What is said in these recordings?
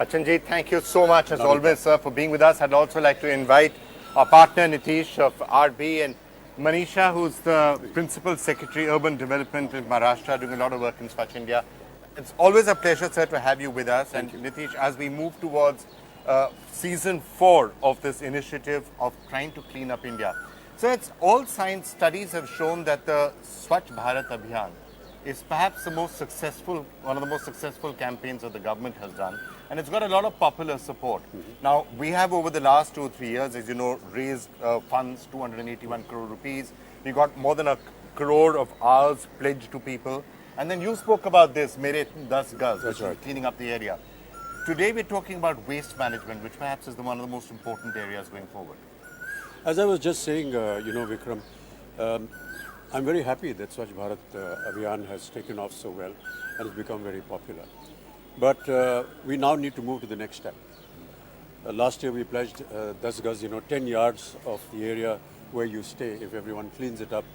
Bachchanji, thank you so much as always, sir, for being with us. I'd also like to invite our partner Nitish of RB and Manisha, who's the Principal Secretary Urban Development in Maharashtra, doing a lot of work in Swachh India. It's always a pleasure, sir, to have you with us. Thank and Nitish, as we move towards season 4 of this initiative of trying to clean up India. So it's all science studies have shown that the Swachh Bharat Abhiyan is perhaps the most successful, one of the most successful campaigns that the government has done. And it's got a lot of popular support. Now, we have over the last 2 or 3 years, as you know, raised funds, 281 crore rupees. We got more than 1 crore of hours pledged to people. And then you spoke about this, Mere 10 Gaz, which is cleaning up the area. Today we're talking about waste management, which perhaps is one of the most important areas going forward. As I was just saying, Vikram, I'm very happy that Swachh Bharat Abhiyan has taken off so well and has become very popular. But we now need to move to the next step. Last year we pledged 10 Gaz, 10 yards of the area where you stay. If everyone cleans it up,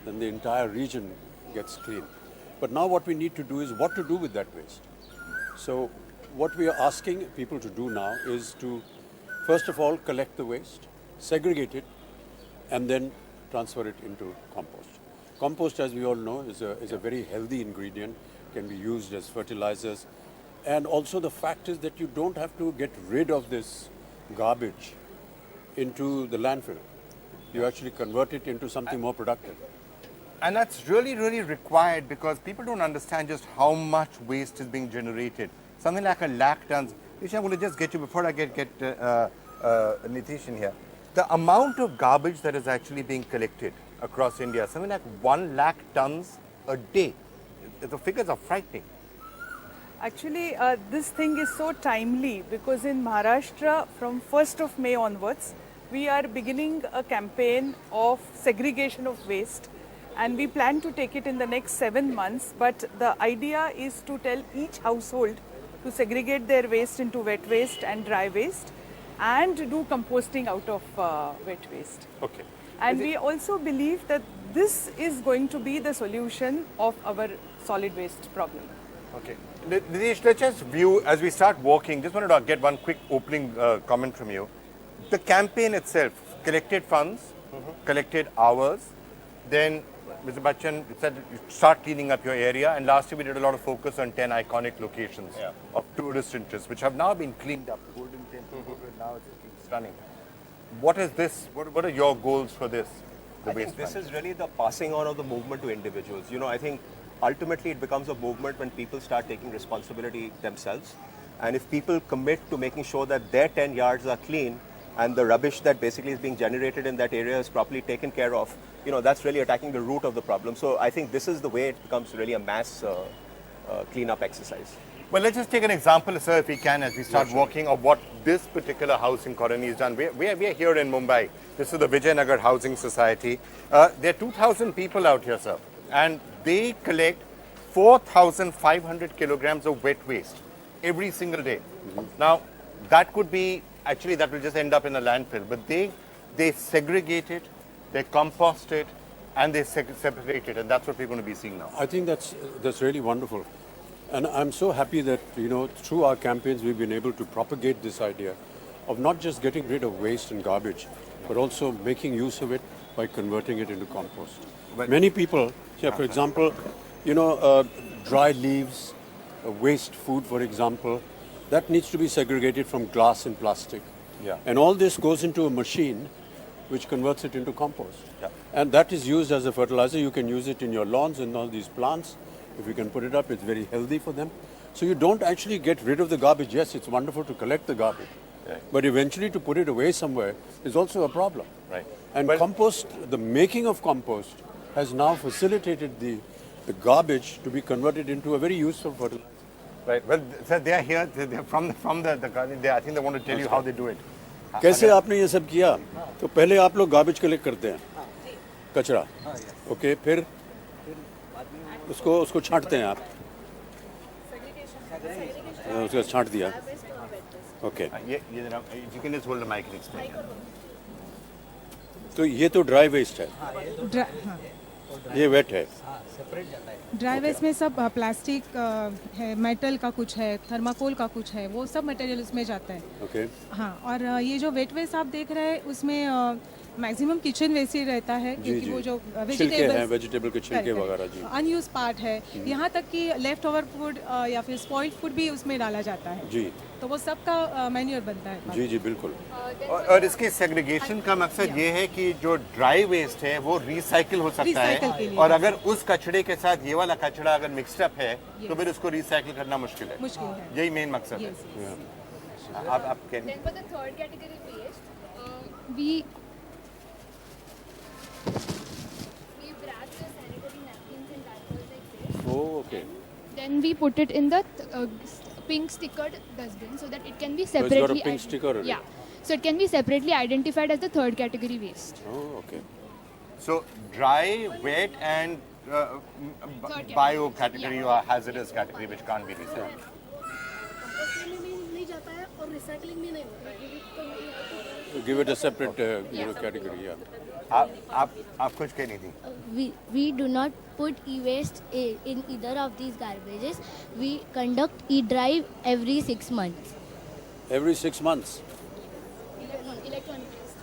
then the entire region gets clean. But now what we need to do is what to do with that waste. So what we are asking people to do now is to, first of all, collect the waste, segregate it, and then transfer it into compost. Compost, as we all know, is a very healthy ingredient, can be used as fertilizers. And also the fact is that you don't have to get rid of this garbage into the landfill. You actually convert it into something more productive. And that's really, really required because people don't understand just how much waste is being generated. Something like 1 lakh tons. Which I'm going to just get you before I get Nitish in here. The amount of garbage that is actually being collected across India, something like 1 lakh tons a day. The figures are frightening. Actually, this thing is so timely because in Maharashtra, from 1st of May onwards, we are beginning a campaign of segregation of waste. And we plan to take it in the next 7 months. But the idea is to tell each household to segregate their waste into wet waste and dry waste and do composting out of wet waste. Okay. And we also believe that this is going to be the solution of our solid waste problem. Okay. Nitish, let's just view, as we start walking, just wanted to get one quick opening comment from you. The campaign itself, collected funds, collected hours, then Mr. Bachchan said you start cleaning up your area, and last year we did a lot of focus on 10 iconic locations of tourist interest, which have now been cleaned up. The Golden Temple, now it's looking stunning. What is this? What are your goals for this? I think this is really the passing on of the movement to individuals. I think ultimately it becomes a movement when people start taking responsibility themselves. And if people commit to making sure that their 10 yards are clean and the rubbish that basically is being generated in that area is properly taken care of, that's really attacking the root of the problem. So I think this is the way it becomes really a mass cleanup exercise. Well, let's just take an example, sir, if we can, as we start walking, of what this particular housing colony has done. We are here in Mumbai. This is the Vijaynagar Housing Society. There are 2,000 people out here, sir, and they collect 4,500 kilograms of wet waste every single day. Now, that could be, actually, that will just end up in a landfill, but they segregate it, they compost it, and they separate it, and that's what we're going to be seeing now. I think that's really wonderful. And I'm so happy that, through our campaigns, we've been able to propagate this idea of not just getting rid of waste and garbage, but also making use of it by converting it into compost. Many people, for example, dry leaves, waste food, for example, that needs to be segregated from glass and plastic. And all this goes into a machine which converts it into compost. And that is used as a fertilizer. You can use it in your lawns and all these plants. If you can put it up, it's very healthy for them. So you don't actually get rid of the garbage. Yes, it's wonderful to collect the garbage. But eventually to put it away somewhere is also a problem. And compost, the making of compost has now facilitated the garbage to be converted into a very useful fertilizer. Well, sir, they are here. They're from the garden. I think they want to tell you how they do it. कैसे आपने ये सब किया? तो पहले आप लोग garbage collect करते हैं, कचरा, ओके, फिर उसको छांटते हैं आप, उसको छांट दिया, okay. You can just hold the mic and explain. तो ये तो ड्राई वेस्ट है. ये वेट है। ड्राई वेस्ट में सब प्लास्टिक है, मेटल का कुछ है, थर्माकोल का कुछ है, वो सब मटेरियल उसमें जाता है। ओके। हाँ, और ये जो वेट वेस्ट आप देख रहे हैं उसमें मैक्सिमम किचन वेस्ट ही रहता है, जी, क्योंकि जी। वो जो छिलके हैं, वेजिटेबल के छिलके वगैरह जी। अनयूज पार्ट है, यहाँ तक कि लेफ्ट ओवर फूड या फिर स्पॉइल्ड फूड भी उसमें डाला जाता है। जी तो वो सबका मैन्योर बनता है। जी जी बिल्कुल। और इसके सेग्रीगेशन का मकसद ये है कि जो ड्राई वेस्ट है वो रिसाइकिल हो सकता रिसाइकिल के है, लिए। और अगर उस कचड़े के साथ ये वाला कचड़ा अगर मिक्सड अप है तो फिर उसको रिसाइकिल करना मुश्किल है। मुश्किल है। यही मेन मकसद Yes, है। yes. आप कह Then for the third category waste, we wrap the sanitary napkins and diapers like this. Okay. Then we put it in the pink stickered dustbin so that it can be it's got a separately. pink sticker on it. Yeah, so it can be separately identified as the third category waste. Okay. So dry, wet and category. bio category or hazardous category which can't be recycled. Composting में भी नहीं जाता है और recycling भी नहीं होता है, ये तो नहीं है। Give it a separate category या। आप कुछ कह नहीं थी। We do not put e-waste in either of these garbages. We conduct e-drive every 6 months. Every 6 months। Electronic waste.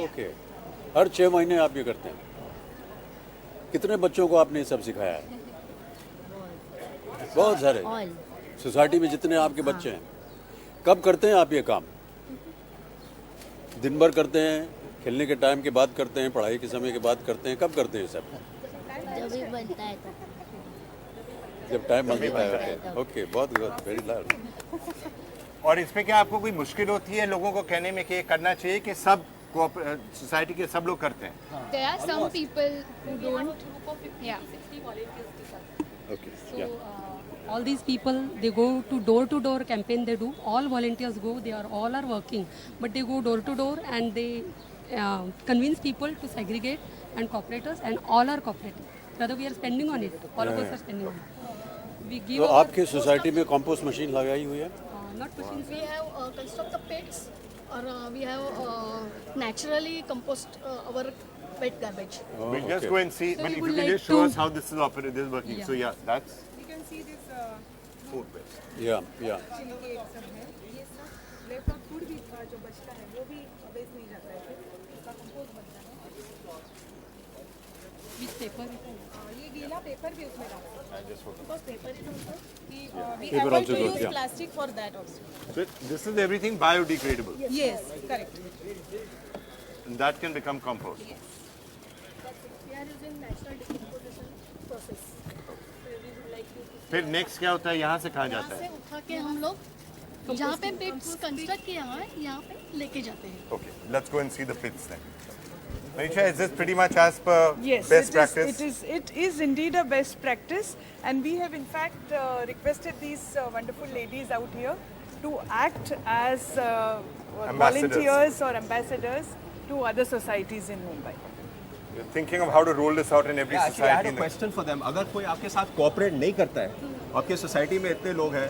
Okay. हर 6 महीने आप ये करते हैं। कितने बच्चों को आपने ये सब सिखाया है? बहुत सारे। All. सोसाइटी में जितने आपके बच्चे हैं, कब करते हैं आप ये काम? दिन भर करते हैं, खेलने के टाइम के बाद करते हैं, पढ़ाई के समय के बाद करते हैं, कब करते हैं सब? जब भी बनता है तो जब टाइम मिलता है। ओके, बहुत गुड, वेरी नाइस। और इसमें क्या आपको कोई मुश्किल होती है लोगों को कहने में कि ये करना चाहिए, कि सब सोसाइटी के सब लोग करते हैं? There are some people who don't. Yeah. Okay, या। All these people, they go to door campaign. They do. All volunteers go. They are all are working, but they go door to door and they convince people to segregate and cooperate us, and all are cooperating. Rather, we are spending on it. All of us are spending on it. We give तो our, आपके society में compost machine लगाई हुई है? not machines. We have construct the pits, or we have naturally compost our wet garbage. We'll just go and see, So but we if would you can like just show to- us how this is operating, this is working. Yeah. So yeah, that's You can see this food waste. या छिलके सब है, ये सब left of food भी जो बचता है वो भी वेस्ट नहीं जाता है, फिर इसका कंपोस्ट बनता है। With paper. ये गीला पेपर भी उसमें डालते हैं, because paper is also we Paper avoid also to goes, use yeah. plastic for that also. So this is everything biodegradable. Yes, correct. And that can become compost. We are using natural decomposition process. So we would like you to फिर next क्या होता है, यहाँ से कहाँ यहाँ जाता से है? उठा के हम लोग जहाँ पे पिट्स कंस्ट्रक्ट किया हुआ है यहाँ पे लेके जाते हैं। Okay, let's go and see the pits then. Manisha, is this pretty much as per Yes, best it practice? it is indeed a best practice, and we have in fact requested these wonderful ladies out here to act as volunteers or ambassadors to other societies in Mumbai. You're thinking of how to roll this out in every Actually, I had society. a question for them. अगर कोई आपके साथ cooperate नहीं करता है, आपके society में इतने लोग हैं,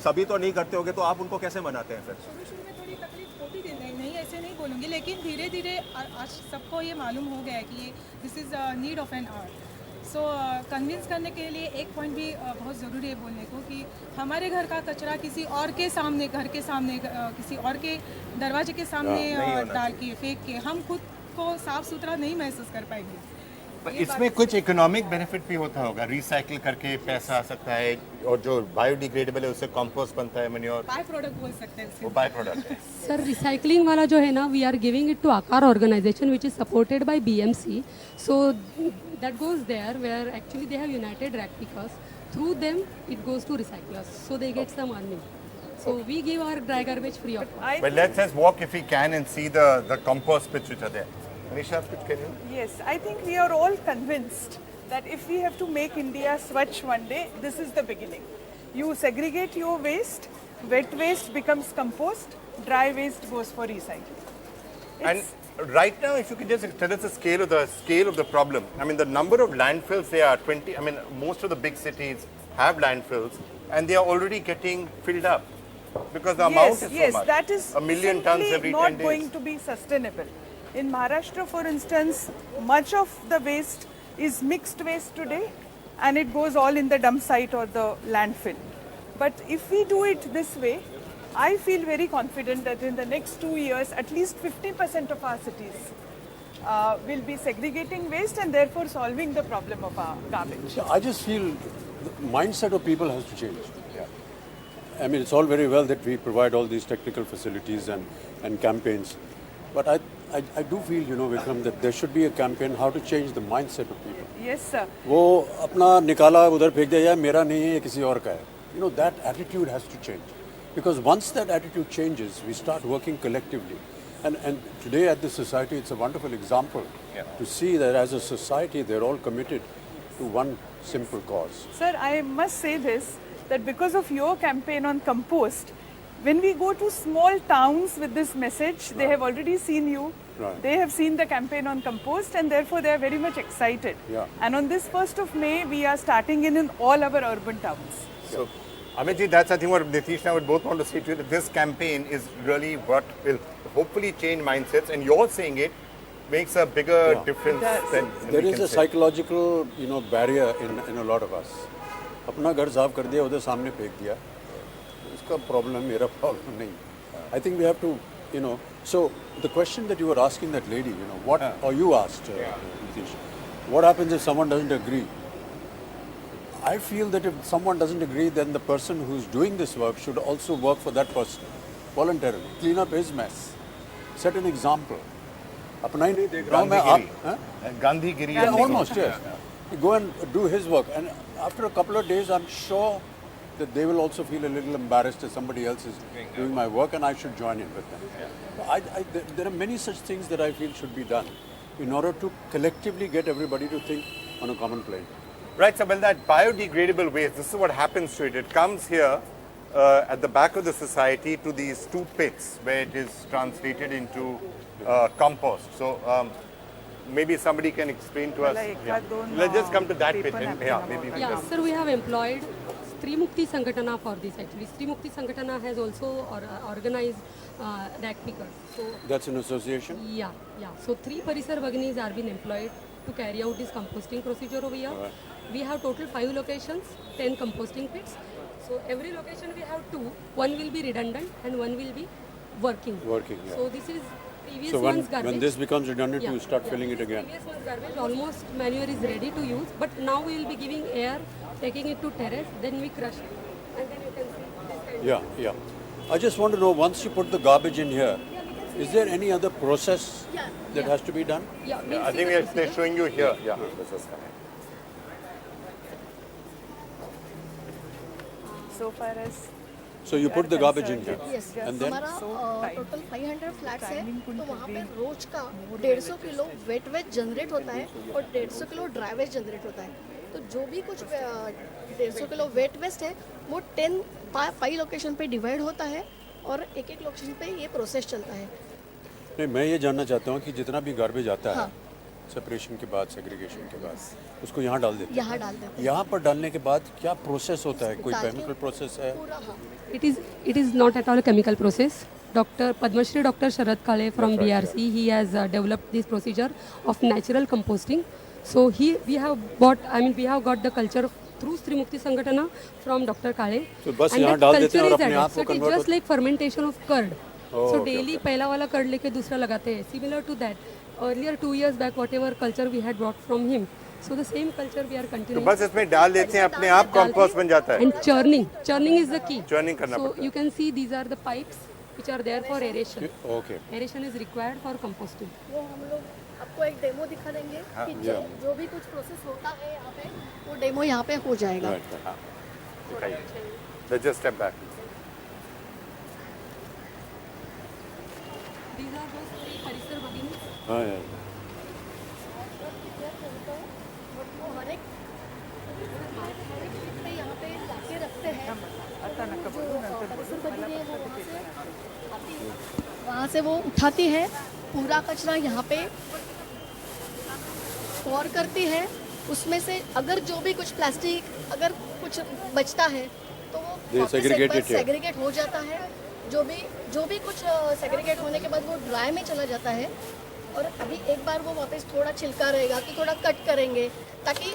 सभी तो नहीं करते होंगे, तो आप उनको कैसे मनाते हैं फिर? शुरू में थोड़ी तकलीफ होती थी, नहीं ऐसे नहीं बोलूँगी, लेकिन धीरे धीरे आज सबको ये मालूम हो गया है कि ये this is need of an art. So convince करने के लिए एक पॉइंट भी बहुत ज़रूरी है बोलने को, कि हमारे घर का कचरा किसी और के सामने, घर के सामने, किसी और के दरवाजे के सामने डाल के फेंक के हम खुद को साफ सुथरा नहीं महसूस कर पाएंगे। पर इसमें कुछ इकोनॉमिक बेनिफिट भी होता होगा, रिसाइकिल करके पैसा आ सकता है, और जो बायोडिग्रेडेबल है उससे कंपोस्ट बनता है, मैन्योर, बाय प्रोडक्ट बोल सकते हैं वो उसके। बाय प्रोडक्ट है। Sir, recycling वाला जो है ना, we are giving it to Akar organization which is supported by BMC. So that goes there where actually they have united rag pickers. Through them it goes to recyclers. So they get some earning. So we give our dry garbage free of cost. But let's walk if we can and see the compost pits which are there. Manisha, कुछ कह रही हो? Yes, I think we are all convinced that if we have to make India Swachh one day, this is the beginning. You segregate your waste, wet waste becomes compost, dry waste goes for recycling. And right now, if you could just tell us the scale of the problem. I mean, the number of landfills there are 20. I mean, most of the big cities have landfills, and they are already getting filled up because the amount is so much. That is a million tons simply every 10 not days. going to be sustainable. In Maharashtra, for instance, much of the waste is mixed waste today, and it goes all in the dump site or the landfill. But if we do it this way, I feel very confident that in the next 2 years, at least 50% of our cities will be segregating waste and therefore solving the problem of our garbage. I just feel the mindset of people has to change. I mean, it's all very well that we provide all these technical facilities and campaigns, but I do feel, Vikram, that there should be a campaign how to change the mindset of people. Yes, sir. वो अपना निकाला उधर फेंक दिया या मेरा नहीं है ये किसी और का है. That attitude has to change. Because once that attitude changes, we start working collectively. And today at the society, it's a wonderful example to see that as a society, they're all committed to one simple cause. Sir, I must say this, that because of your campaign on compost, when we go to small towns with this message, they have already seen you. Right. They have seen the campaign on compost and therefore they are very much excited. Yeah. And on this 1st of May, we are starting in all our urban towns. So, Amitji, that's I think what Nitish and I would both want to say to you, that this campaign is really what will hopefully change mindsets, and you're saying it makes a bigger difference than There we is can a say. psychological, barrier in a lot of us. अपना घर साफ कर दिया उधर सामने फेंक दिया. उसका problem मेरा problem नहीं. I think we have to, So the question that you were asking that lady, what, or you asked, Nitish, what happens if someone doesn't agree? I feel that if someone doesn't agree, then the person who's doing this work should also work for that person voluntarily. Clean up his mess. Set an example. अपना ही नहीं देख रहा हूँ मैं आप. Gandhigiri. Yeah, almost, yes. You go and do his work, and after a couple of days, I'm sure that they will also feel a little embarrassed that somebody else is doing my work, and I should join in with them. There are many such things that I feel should be done in order to collectively get everybody to think on a common plane. Right, so well, that biodegradable waste, this is what happens to it. It comes here at the back of the society to these 2 pits where it is translated into compost. So maybe somebody can explain to us. Let's just come to that pit. Maybe we Yeah, can. sir, we have employed Stree Mukti Sangatana for this actually. Stree Mukti Sangatana has also organized rag pickers. So That's an association? yeah. So 3 Parisar Bhaginis are being employed to carry out this composting procedure over here. We have total 5 locations, 10 composting pits. So every location we have 2. One will be redundant and one will be working. So this is previous month's garbage. When this becomes redundant, you start filling it again. Previous month's garbage, almost manure is ready to use, but now we will be giving air, taking it to terrace, then we crush it. And then you can see this kind of. I just want to know, once you put the garbage in here, is there any other process that has to be done? Yeah, I think they're showing you here. Yeah, this is correct. So far as So you put the garbage in here. Yes And then? हमारा total 500 flats है, तो वहाँ पे रोज का 150 kilo wet waste generate होता है और 150 kilo dry waste generate होता है. तो जो भी कुछ 150 किलो वेट वेस्ट है वो 5 लोकेशन पे डिवाइड होता है और एक लोकेशन पे ये प्रोसेस चलता है. नहीं, मैं ये जानना चाहता हूँ कि जितना भी गार्बेज आता है सेपरेशन के बाद, सेग्रीगेशन के बाद, उसको यहाँ डाल देते हैं. यहाँ डाल देते हैं. यहाँ पर डालने के बाद क्या प्रोसेस होता है? कोई केमिकल प्रोसेस है? It is not at all a chemical process. Padma Shri Dr. Sharad Kale from BRC, he has developed this procedure of natural composting. So we have got the culture through Stree Mukti Sangatana from Dr. Kale. तो बस And यहाँ that डाल देते हैं और culture is अपने added. आप So को it is convert just like fermentation of curd. Oh, So okay, daily पहला वाला curd लेके दूसरा लगाते हैं. Similar to that, earlier 2 years back, whatever culture we had brought from him. So the same culture we are तो continuing. बस इसमें डाल देते हैं, अपने आप कंपोस्ट बन जाता है. And churning is the key. Churning करना So पड़ता है. you can see these are the pipes which are there for aeration. Okay. Aeration is required for composting. वो हम लोग आपको एक डेमो दिखा देंगे कि जो भी कुछ प्रोसेस होता है यहाँ पे वो डेमो यहाँ पे हो जाएगा. दिखाइए. Let's just step back. These are those 3 Parisar Bhaginis. हाँ यार. वो हर एक पे यहाँ पे लाके रखते हैं. वहाँ से वो उठाती है, पूरा कचरा यहाँ पे स्टोर करती है. उसमें से अगर जो भी कुछ प्लास्टिक अगर कुछ बचता है तो वो सेग्रीगेट हो जाता है. जो भी कुछ सेग्रीगेट होने के बाद वो ड्राई में चला जाता है और अभी एक बार वो वापस थोड़ा छिलका रहेगा तो थोड़ा कट करेंगे ताकि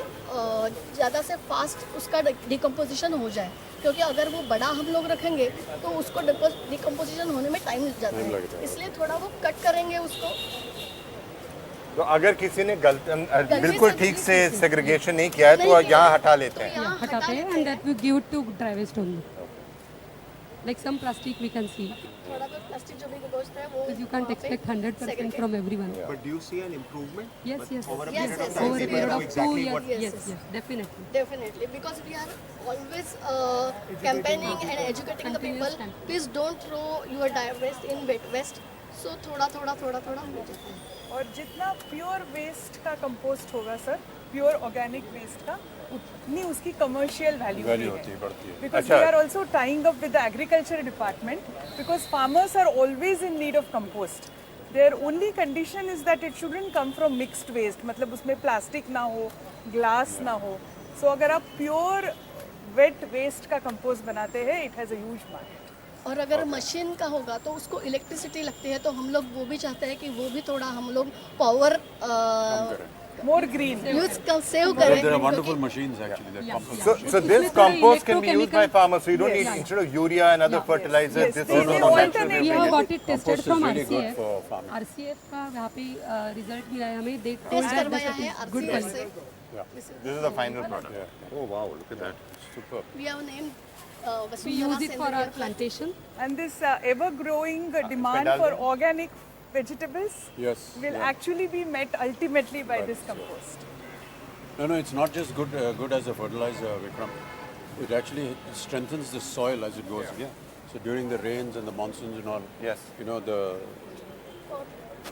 ज़्यादा से फास्ट उसका डिकम्पोजिशन हो जाए, क्योंकि अगर वो बड़ा हम लोग रखेंगे तो उसको डिकम्पोजिशन होने में टाइम लग जाता है, इसलिए थोड़ा वो कट करेंगे उसको। तो अगर किसी ने बिल्कुल ठीक से सेग्रीगेशन नहीं किया है तो यहाँ हटा लेते हैं। हटाते हैं and that we give it to dry waste only. Like some plastic we can see. थोड़ा बहुत प्लास्टिक जो भी गोश्त है वो Because you can't expect 100% from everyone. But do you see an improvement? Yes, yes. Over a Yes, period of yes, time, Over a people period know of 2 exactly years. what Yes, yes, definitely. definitely, because we are always campaigning and educating the people. Continuous campaign. Please don't throw your dry waste in wet waste. So थोड़ा हो जाता है। और जितना pure waste का compost होगा sir, pure organic waste का, उतनी उसकी कमर्शियल वैल्यू होती है, बढ़ती है। Because we are also tying up with the agriculture department, because farmers are always in need of compost. Their only condition is that it shouldn't come from mixed waste, मतलब उसमें plastic ना हो, glass ना हो। सो अगर आप pure wet waste का compost बनाते हैं, it has a huge market. और अगर मशीन का होगा तो उसको इलेक्ट्रिसिटी लगती है, तो हम लोग वो भी चाहते हैं कि वो भी थोड़ा हम लोग power more green use save There करें। are wonderful machines actually that compost. So this compost can be used by farmers. So you don't need, instead of urea and other fertilizers, Yes, this they is need all alternate natural. We have got it Compost tested is from really good RCF. for farming. RCF का वहाँ पे result मिला है हमें। They told test that करवाया this है is good RCS quality. से। This is the final product. Oh wow, look at that. Super. We have named We use it for our plantation. and this ever growing demand डाल for दें? organic vegetables Yes. will actually be met ultimately by this compost. No, it's not just good as a fertilizer, Vikram. It actually strengthens the soil as it goes. Yeah. So during the rains and the monsoons and all, Yes. you know, the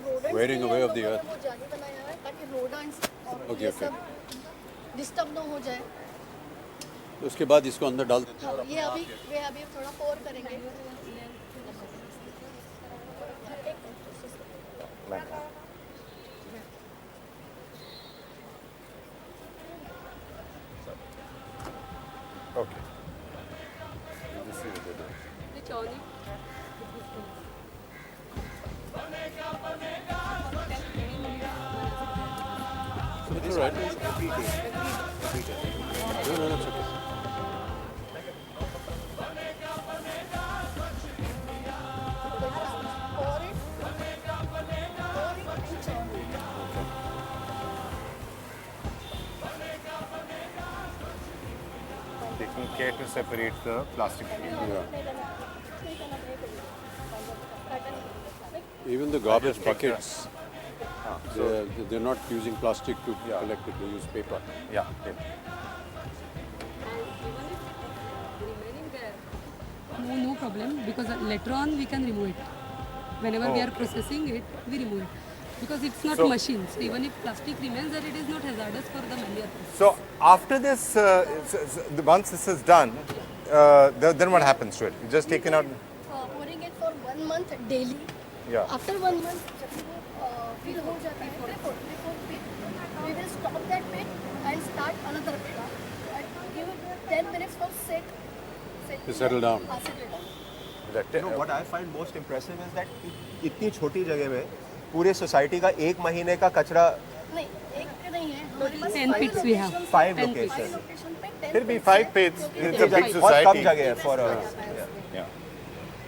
rodents Wearing के लिए away हम of the लोगों ने earth. वो जाली बनाया है ताकि rodents और Okay, ये okay. सब डिस्टर्ब ना हो जाए। उसके बाद इसको अंदर डाल देते हैं। हाँ, ये अभी थोड़ा पोर करेंगे। Okay. This is what they do. Which on it? It's all right. No, it's okay. Pour it and churn it. Taking care to separate the plastic. Even the garbage buckets, they're not using plastic to collect it, they use paper. Yeah. Okay. Remaining there, no problem, because later on we can remove it. Whenever we are processing it, we remove it. Because it's not So- machines. Even if plastic remains there, it is not hazardous for the manure. So after this, once this is done, then what happens to it? You just taken out. Pouring it for 1 month daily. Yeah. After 1 month, जब वो fill हो जाता है, before pit, we will stop that pit and start another pit. And give it 10 minutes for set. To settle down. Settle down. No, what I find most impressive is that इतनी छोटी जगह में पूरे society का 1 महीने का कचरा नहीं, एक पे नहीं है, हमारे पास 10 pits we have. 5 10 locations. location पे 10 It'll be pits 5 है, pits. क्योंकि It's a big बहुत कम society. जगह है for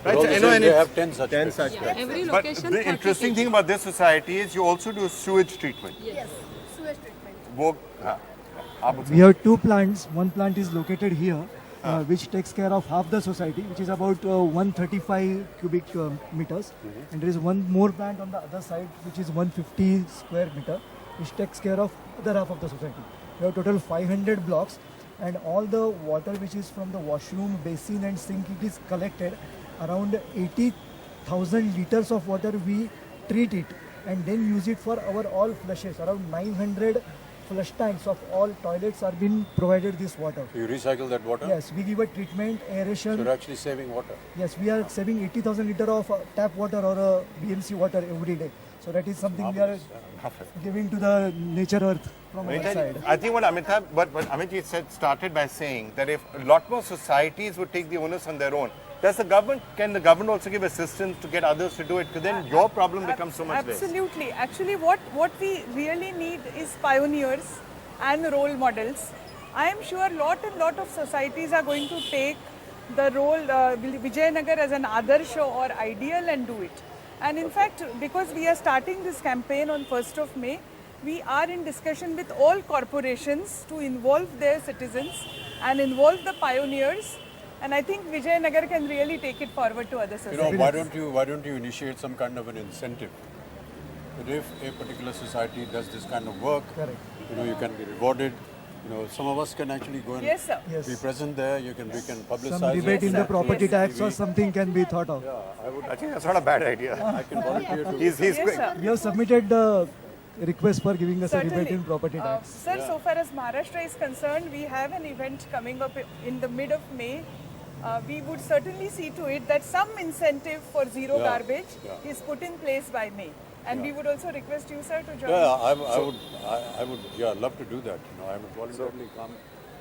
Right, All so, the you know, same, and they it's- have 10 such 10 pits. such pits. Every But location. the 30 interesting kg. thing about this society is you also do sewage treatment. yes, sewage treatment. वो हाँ, आप We have 2 plants. One plant is located here, which takes care of half the society, which is about 135 cubic meters. And there is one more plant on the other side, which is 150 square meter, which takes care of other half of the society. We have total 500 blocks, and all the water which is from the washroom, basin, and sink, it is collected. Around 80,000 liters of water we treat it and then use it for our all flushes. Around 900 flush tanks of all toilets are being provided this water. You recycle that water? Yes, we give a treatment, So aeration. you're actually saving water. Yes, we are saving 80,000 liter of tap water or BMC water every day. So that is something we are giving to the nature earth from our side. I think what Amitabh, but Amit said started by saying that if a lot more societies would take the onus on their own, Can the government also give assistance to get others to do it? Because then your problem becomes so much less. Absolutely. Actually, what we really need is pioneers and role models. I am sure lot of societies are going to take the role Vijaynagar as an Adarsha or ideal and do it. And in fact, because we are starting this campaign on 1st of May, we are in discussion with all corporations to involve their citizens and involve the pioneers. And I think Vijaynagar can really take it forward to other societies. Why don't you initiate some kind of an incentive? That if a particular society does this kind of work, you can be rewarded. Some of us can actually go and be present there. We can publicize. Some debate in the property tax or something can be thought of. I think that's not a bad idea. I can volunteer to. He's quick. We have submitted the request for giving us a debate in property tax. Sir, so far as Maharashtra is concerned, we have an event coming up in the mid of May. We would certainly see to it that some incentive for zero garbage is put in place by May. And we would also request you, sir, to join. I would love to do that. I would voluntarily come,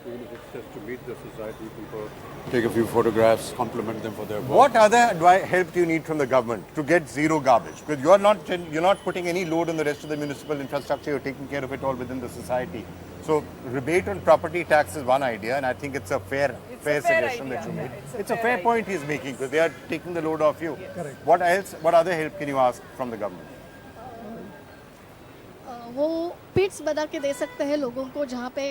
even if it's just to meet the society people, take a few photographs, compliment them for their work. What other help do you need from the government to get zero garbage? Because you're not putting any load on the rest of the municipal infrastructure. You're taking care of it all within the society. So rebate on property tax is one idea, and I think it's a fair suggestion that you made. It's a fair point he's making because they are taking the load off you. Correct. What else? What other help can you ask from the government? वो पिट्स बना के दे सकते हैं लोगों को, जहाँ पे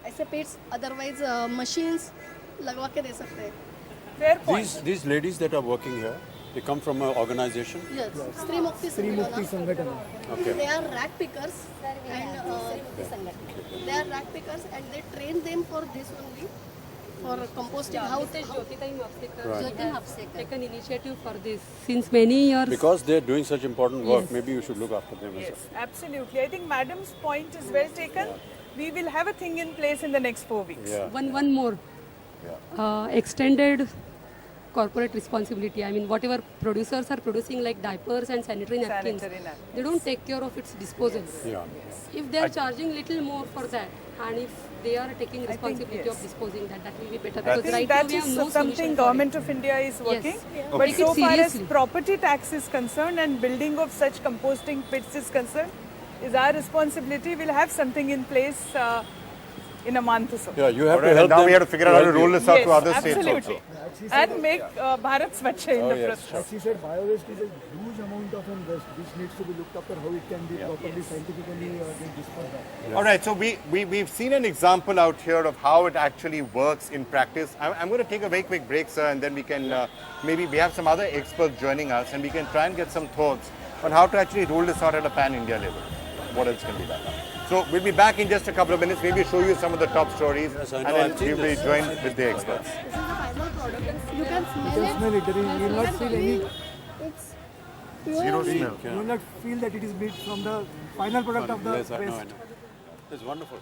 ऐसे पिट्स अदरवाइज मशीन्स लगवा के दे सकते हैं. Fair point. These ladies that are working here, they come from an organization. Yes, Stree Mukti Sangatana. Okay. They are rack pickers and they train them for this only, for composting. How Take an initiative for this since many years. Because they're doing such important work, maybe you should look after them as Yes, well. absolutely. I think Madam's point is well taken. We will have a thing in place in the next 4 weeks. Yeah. One more. Extended corporate responsibility. I mean, whatever producers are producing like diapers and sanitary napkins, they don't take care of its disposal. Yeah. If they are charging little more for that, and if they are taking responsibility of disposing that will be better. I Because think right that now we is have no something solution for Government it. of India is working. Yes. But Take so it far as seriously. property tax is concerned and building of such composting pits is concerned, is our responsibility. We'll have something in place in a month or so. Yeah, you have to And help now them. we have to figure out how to roll this out Yes, to other states absolutely. also. And make Bharat Swachh in the yes, process. As she said, bio-waste is a huge amount of waste which needs to be looked after, how it can be properly scientifically disposed of. All right, so we've seen an example out here of how it actually works in practice. I'm going to take a very quick break, sir, and then we can maybe we have some other experts joining us, and we can try and get some thoughts on how to actually roll this out at a pan-India level. What else can be done? So we'll be back in just a couple of minutes, maybe show you some of the top stories, Yes, I know, and then I've seen we'll be this. joined with the experts. this is the final product. You can smell You can smell it, you will not feel any, It's pure. Zero smell. you will not feel that it is made from the final product of the Yes, I waste. know. It's wonderful.